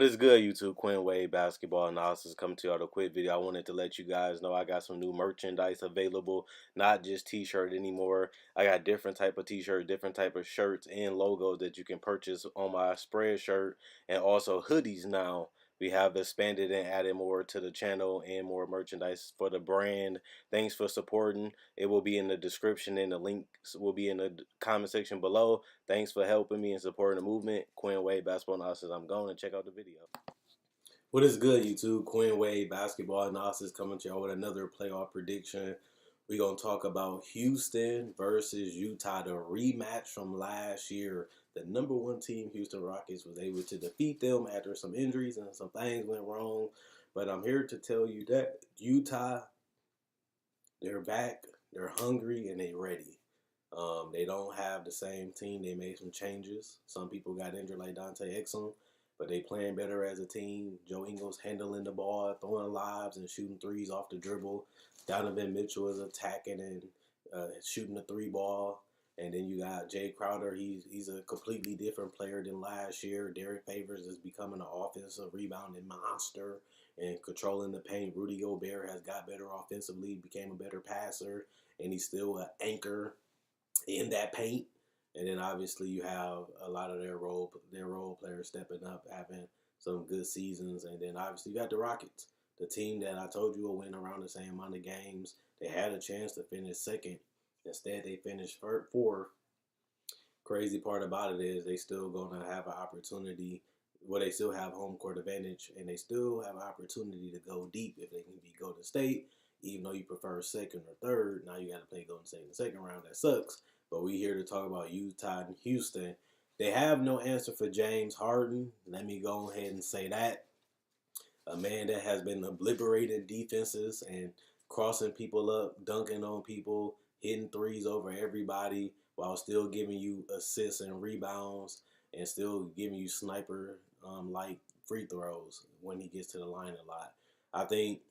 is good, YouTube? Quinn Wade Basketball Analysis coming to you with a quick video. I wanted to let you guys know I got some new merchandise available, not just t-shirt anymore. I got different type of t-shirt, different type of shirts and logos that you can purchase on my spread shirt, and also hoodies now. We have expanded and added more to the channel and more merchandise for the brand. Thanks for supporting. It will be in the description and the links will be in the comment section below. Thanks for helping me and supporting the movement. Quinn Wade Basketball Analysis. I'm going to check out the video. What is good, YouTube? Quinn Wade Basketball Analysis coming to y'all with another playoff prediction. We're going to talk about Houston versus Utah, the rematch from last year. The #1 team, Houston Rockets, was able to defeat them after some injuries and some things went wrong. But I'm here to tell you that Utah, they're back, they're hungry, and they're ready. They don't have the same team. They made some changes. Some people got injured like Dante Exum, but they playing better as a team. Joe Ingles handling the ball, throwing lobs and shooting threes off the dribble. Donovan Mitchell is attacking and shooting the three ball. And then you got Jay Crowder. He's a completely different player than last year. Derek Favors is becoming an offensive rebounding monster and controlling the paint. Rudy Gobert has got better offensively, became a better passer, and he's still an anchor in that paint. And then obviously you have a lot of their role players stepping up, having some good seasons. And then obviously you got the Rockets, the team that I told you will win around the same amount of games. They had a chance to finish second. Instead, they finished fourth. Crazy part about it is they still going to have an opportunity. Well, they still have home court advantage, and they still have an opportunity to go deep if they can beat Golden State. Even though you prefer second or third, now you got to play Golden State in the second round. That sucks. But we here to talk about Utah and Houston. They have no answer for James Harden. Let me go ahead and say that. A man that has been obliterating defenses and crossing people up, dunking on people, hitting threes over everybody while still giving you assists and rebounds and still giving you sniper like free throws when he gets to the line a lot. I think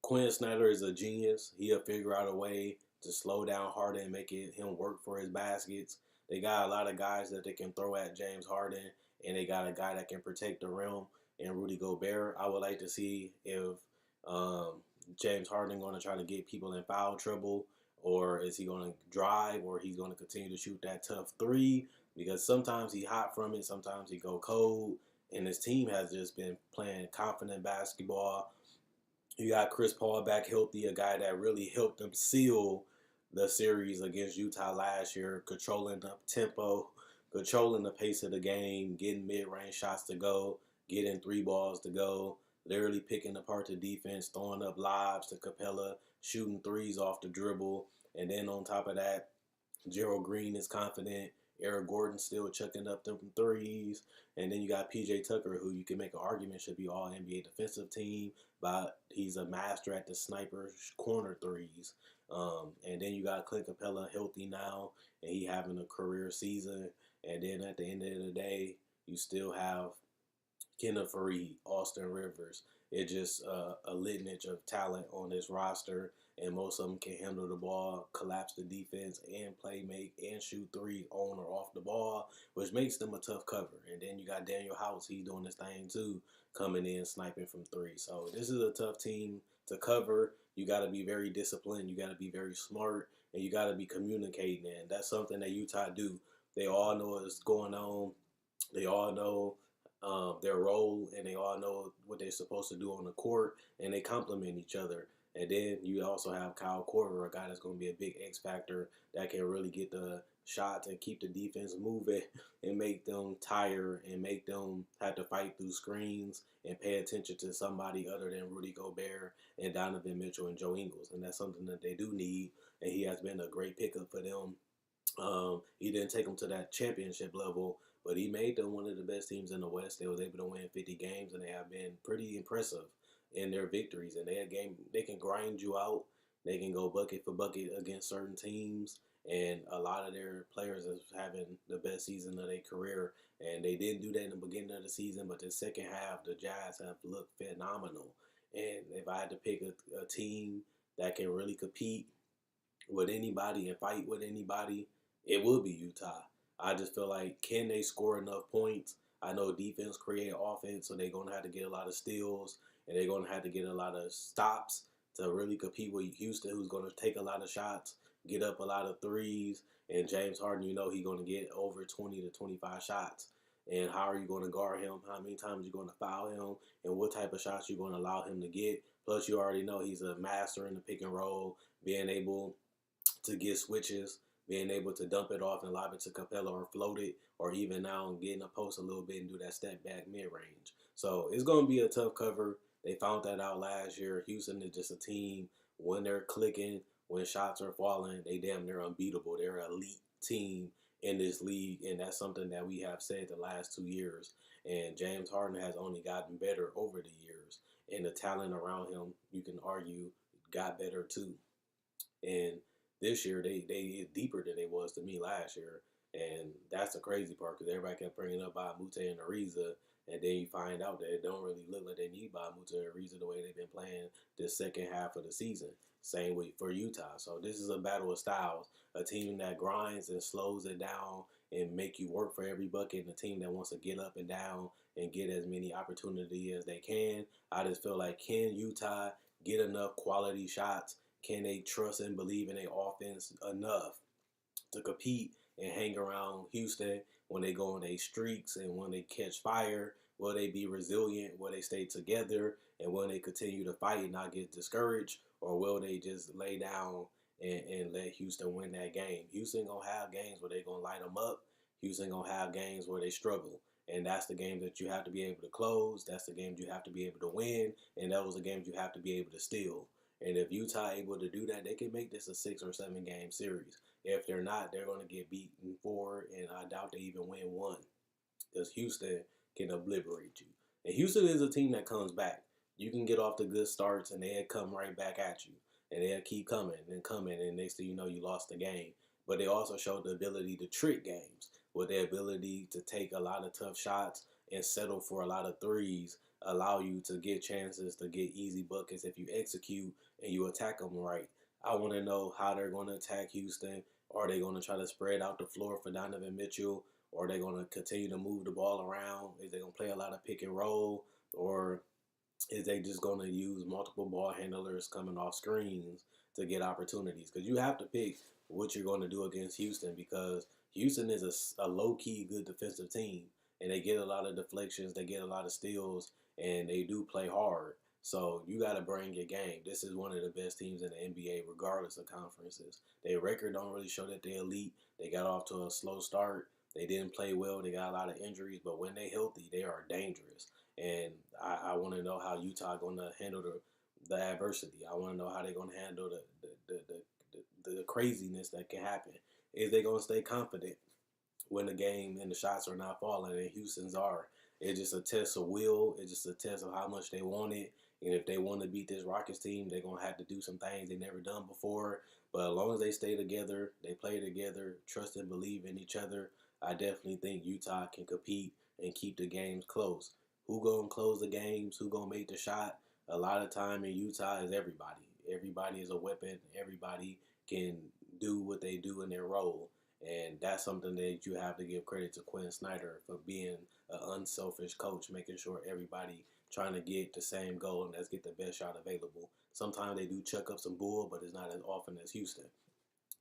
Quinn Snyder is a genius. He'll figure out a way to slow down Harden and make him work for his baskets. They got a lot of guys that they can throw at James Harden, and they got a guy that can protect the rim and Rudy Gobert. I would like to see if James Harden going to try to get people in foul trouble, or is he going to drive, or he's going to continue to shoot that tough three, because sometimes he hot from it, sometimes he go cold, and his team has just been playing confident basketball. You got Chris Paul back healthy, a guy that really helped them seal the series against Utah last year, controlling the tempo, controlling the pace of the game, getting mid-range shots to go, getting three balls to go, literally picking apart the defense, throwing up lobs to Capella, shooting threes off the dribble. And then on top of that, Gerald Green is confident. Eric Gordon still chucking up them threes. And then you got PJ Tucker, who you can make an argument should be all NBA defensive team, but he's a master at the sniper corner threes. And then you got Clint Capella healthy now, and he having a career season. And then at the end of the day, you still have Kenneth Faried, Austin Rivers. It's just a lineage of talent on this roster, and most of them can handle the ball, collapse the defense, and play make and shoot threes on or off the ball, which makes them a tough cover. And then you got Daniel House, he's doing his thing too, coming in sniping from three. So this is a tough team to cover. You got to be very disciplined, you got to be very smart, and you got to be communicating. And that's something that Utah do. They all know what's going on. They all know their role, and they all know what they're supposed to do on the court, and they complement each other. And then you also have Kyle Korver, a guy that's going to be a big X factor that can really get the shots and keep the defense moving and make them tired and make them have to fight through screens and pay attention to somebody other than Rudy Gobert and Donovan Mitchell and Joe Ingles. And that's something that they do need, and he has been a great pickup for them. He didn't take them to that championship level, but he made them one of the best teams in the West. They was able to win 50 games, and they have been pretty impressive in their victories. And they can grind you out. They can go bucket for bucket against certain teams. And a lot of their players is having the best season of their career. And they didn't do that in the beginning of the season, but the second half, the Jazz have looked phenomenal. And if I had to pick a team that can really compete with anybody and fight with anybody, it would be Utah. I just feel like, can they score enough points? I know defense create offense, so they're gonna have to get a lot of steals and they're gonna have to get a lot of stops to really compete with Houston, who's gonna take a lot of shots, get up a lot of threes, and James Harden, you know, he's gonna get over 20 to 25 shots. And how are you going to guard him? How many times are you going to foul him? And what type of shots you're going to allow him to get? Plus, you already know he's a master in the pick and roll, being able to get switches, being able to dump it off and lob it to Capella or float it, or even now getting a post a little bit and do that step back mid range. So it's going to be a tough cover. They found that out last year. Houston is just a team when they're clicking, when shots are falling, they damn near unbeatable. They're an elite team in this league, and that's something that we have said the last 2 years. And James Harden has only gotten better over the years, and the talent around him, you can argue, got better too. And this year they deeper than they was to me last year, and that's the crazy part because everybody kept bringing up Mute and Ariza, and then you find out that it don't really look like they need Mute and Ariza the way they've been playing this second half of the season. Same way for Utah. So this is a battle of styles. A team that grinds and slows it down and make you work for every bucket, and a team that wants to get up and down and get as many opportunities as they can. I just feel like, can Utah get enough quality shots? Can they trust and believe in their offense enough to compete and hang around Houston when they go on their streaks and when they catch fire? Will they be resilient? Will they stay together? And will they continue to fight and not get discouraged? Or will they just lay down and let Houston win that game? Houston going to have games where they're going to light them up. Houston going to have games where they struggle. And that's the game that you have to be able to close. That's the games you have to be able to win. And those are the games you have to be able to steal. And if Utah able to do that, they can make this a 6 or 7 game series. If they're not, they're going to get beaten 4, and I doubt they even win 1 because Houston can obliterate you. And Houston is a team that comes back. You can get off the good starts, and they'll come right back at you. And they'll keep coming, and next thing you know, you lost the game. But they also showed the ability to trick games with their ability to take a lot of tough shots and settle for a lot of threes, allow you to get chances to get easy buckets if you execute and you attack them right. I want to know how they're going to attack Houston. Are they going to try to spread out the floor for Donovan Mitchell? Or are they going to continue to move the ball around? Is they going to play a lot of pick and roll? Or is they just going to use multiple ball handlers coming off screens to get opportunities? Because you have to pick what you're going to do against Houston, because Houston is a low-key good defensive team, and they get a lot of deflections, they get a lot of steals, and they do play hard. So you got to bring your game. This is one of the best teams in the NBA, regardless of conferences. Their record don't really show that they're elite. They got off to a slow start. They didn't play well. They got a lot of injuries, but when they're healthy, they are dangerous. And I want to know how Utah going to handle the adversity. I want to know how they're going to handle the craziness that can happen. Is they going to stay confident when the game and the shots are not falling, and Houston's are? It's just a test of will. It's just a test of how much they want it. And if they want to beat this Rockets team, they're going to have to do some things they never done before. But as long as they stay together, they play together, trust and believe in each other, I definitely think Utah can compete and keep the games close. Who going to close the games? Who going to make the shot? A lot of time in Utah is everybody. Everybody is a weapon. Everybody can do what they do in their role. And that's something that you have to give credit to Quinn Snyder for being an unselfish coach, making sure everybody trying to get the same goal, and that's get the best shot available. Sometimes they do chuck up some bull, but it's not as often as Houston.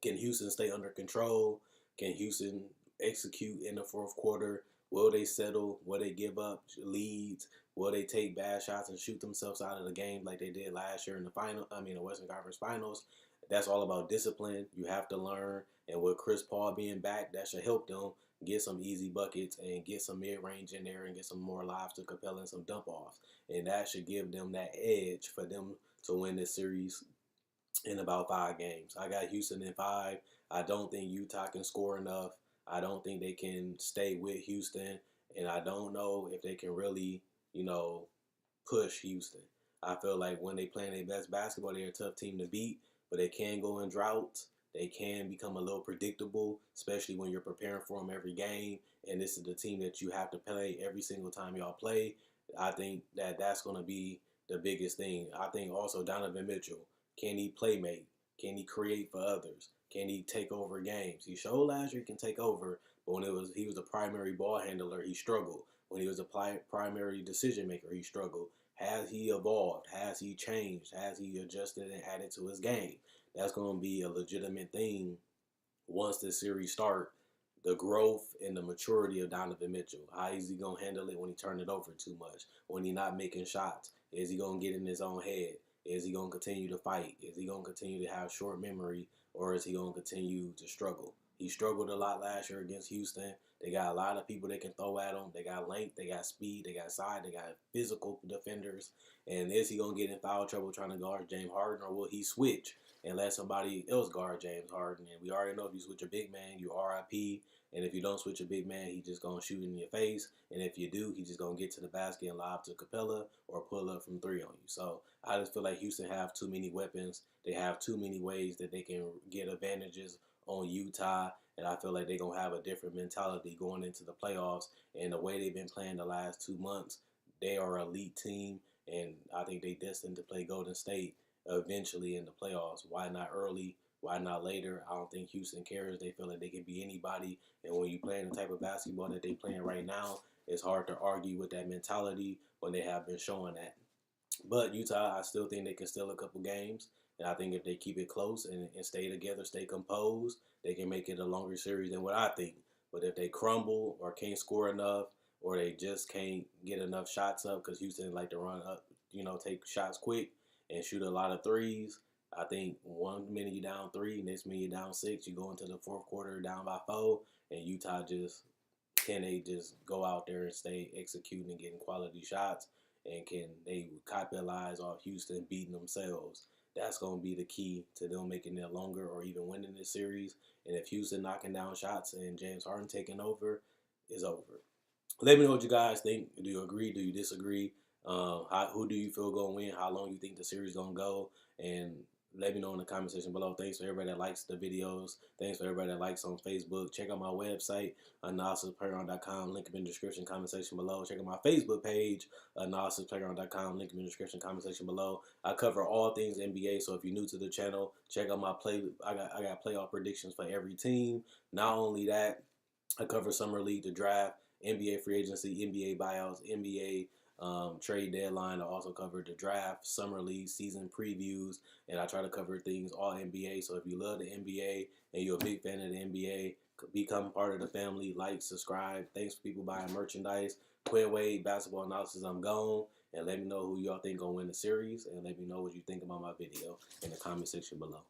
Can Houston stay under control? Can Houston execute in the fourth quarter? Will they settle? Will they give up leads? Will they take bad shots and shoot themselves out of the game like they did last year in the Western Conference Finals? That's all about discipline. You have to learn. And with Chris Paul being back, that should help them get some easy buckets and get some mid-range in there and get some more lives to Capella and some dump-offs. And that should give them that edge for them to win this series in about 5 games. I got Houston in 5. I don't think Utah can score enough. I don't think they can stay with Houston. And I don't know if they can really, push Houston. I feel like when they play their best basketball, they're a tough team to beat, but they can go in droughts. They can become a little predictable, especially when you're preparing for them every game. And this is the team that you have to play every single time y'all play. I think that that's going to be the biggest thing. I think also Donovan Mitchell. Can he play make? Can he create for others? Can he take over games? He showed last year he can take over, but when he was the primary ball handler, he struggled. When he was a primary decision maker, he struggled. Has he evolved? Has he changed? Has he adjusted and added to his game? That's going to be a legitimate thing once this series start. The growth and the maturity of Donovan Mitchell. How is he going to handle it when he turn it over too much? When he not making shots? Is he going to get in his own head? Is he going to continue to fight? Is he going to continue to have short memory? Or is he going to continue to struggle? He struggled a lot last year against Houston. They got a lot of people they can throw at him. They got length, they got speed, they got size, they got physical defenders. And is he going to get in foul trouble trying to guard James Harden, or will he switch and let somebody else guard James Harden? And we already know if you switch a big man, you RIP. And if you don't switch a big man, he just going to shoot in your face. And if you do, he just going to get to the basket and lob to Capella or pull up from three on you. So I just feel like Houston have too many weapons. They have too many ways that they can get advantages on Utah. And I feel like they're going to have a different mentality going into the playoffs. And the way they've been playing the last 2 months, they are an elite team. And I think they're destined to play Golden State eventually in the playoffs. Why not early? Why not later? I don't think Houston cares. They feel like they can be anybody. And when you're playing the type of basketball that they're playing right now, it's hard to argue with that mentality when they have been showing that. But Utah, I still think they can steal a couple games. And I think if they keep it close and stay together, stay composed, they can make it a longer series than what I think. But if they crumble or can't score enough, or they just can't get enough shots up, because Houston like to run up, take shots quick and shoot a lot of threes. I think 1 minute you down 3, next minute you down 6, you go into the fourth quarter down by 4, and Utah can they just go out there and stay executing and getting quality shots, and can they capitalize off Houston beating themselves? That's going to be the key to them making it longer or even winning this series. And if Houston knocking down shots and James Harden taking over, it's over. Let me know what you guys think. Do you agree? Do you disagree? Who do you feel going to win? How long you think the series going to go? And let me know in the comment section below. Thanks for everybody that likes the videos. Thanks for everybody that likes on Facebook. Check out my website, analysisplayground.com. Link in the description, comment section below. Check out my Facebook page, analysisplayground.com. Link in the description, comment section below. I cover all things NBA, so if you're new to the channel, check out my I got playoff predictions for every team. Not only that, I cover Summer League, the draft, NBA free agency, NBA buyouts, NBA trade deadline. I also cover the draft, Summer League, season previews, and I try to cover things all NBA. So if you love the NBA and you're a big fan of the NBA, become part of the family. Like, subscribe. Thanks for people buying merchandise. Quinn Wade, Basketball Analysis, I'm gone. And let me know who y'all think gonna win the series, and let me know what you think about my video in the comment section below.